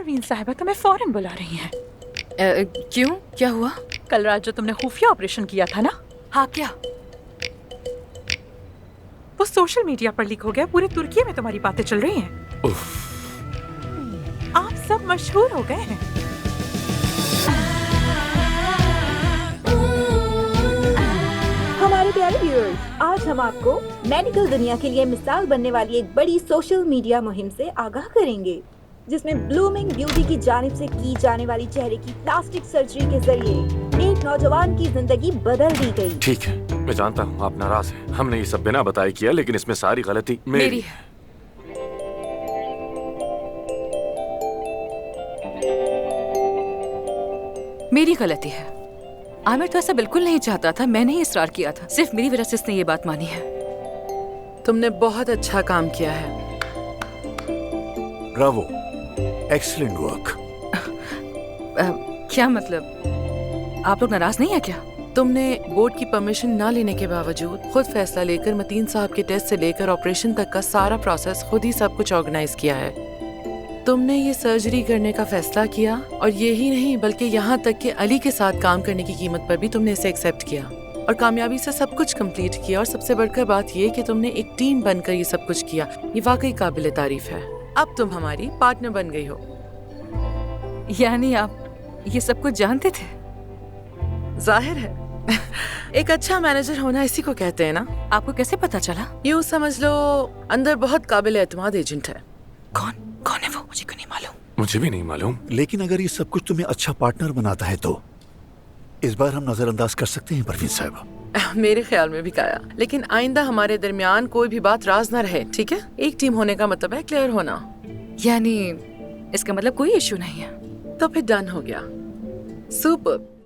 परवीन साहिबा तुम्हें फौरन बुला रही हैं। क्यों, क्या हुआ? कल रात जो तुमने खुफिया ऑपरेशन किया था ना, हाँ क्या? वो सोशल मीडिया पर लीक हो गया। पूरे तुर्की में तुम्हारी बातें चल रही हैं। आप सब मशहूर हो गए हैं। हमारे प्यारे व्यूअर्स, आज हम आपको मेडिकल दुनिया के लिए मिसाल बनने वाली एक बड़ी सोशल मीडिया मुहिम से आगाह करेंगे, जिसमें ब्लूमिंग ब्यूटी की जानिब से की जाने वाली चेहरे की प्लास्टिक सर्जरी के जरिए एक नौजवान की जिंदगी बदल दी गई। ठीक है, मैं जानता हूँ आप नाराज हैं। हमने ये सब बिना बताए किया, लेकिन इसमें सारी गलती मेरी है। मेरी गलती है। आमिर तो ऐसा बिल्कुल नहीं चाहता था, मैंने ही इसरार किया था। सिर्फ मेरी वजह से इसने ये बात मानी है। तुमने बहुत अच्छा काम किया है। Bravo, excellent work. क्या मतलब, आप लोग नाराज नहीं है क्या? तुमने बोर्ड की परमिशन ना लेने के बावजूद खुद फैसला लेकर मतीन साहब के टेस्ट से लेकर ऑपरेशन तक का सारा प्रोसेस खुद ही सब कुछ ऑर्गेनाइज किया है। तुमने ये सर्जरी करने का फैसला किया, और यही नहीं बल्कि यहाँ तक कि अली के साथ काम करने की कीमत पर भी तुमने इसे एक्सेप्ट किया और कामयाबी से सब कुछ कंप्लीट किया। और सबसे बढ़कर बात ये कि तुमने एक टीम बनकर ये सब कुछ किया। ये वाकई काबिल तारीफ है। अब तुम हमारी पार्टनर बन गई हो। यानी आप ये सब कुछ जानते थे? जाहिर है। एक अच्छा मैनेजर होना इसी को कहते हैं ना। आपको कैसे पता चला? यूँ समझ लो, अंदर बहुत काबिल एतमाद एजेंट है। कौन कौन है वो? मुझे क्यों नहीं मालूम? मुझे भी नहीं मालूम। लेकिन अगर ये सब कुछ तुम्हें अच्छा पार्टनर बनाता है तो इस बार हम नजरअंदाज कर सकते हैं परवीन साहिबा। मेरे ख्याल में भी काया, लेकिन आइंदा हमारे दरमियान कोई भी बात राज न रहे, ठीक है? एक टीम होने का मतलब है क्लियर होना। यानी इसका मतलब कोई इश्यू नहीं है? तो फिर डन हो गया। सुपर।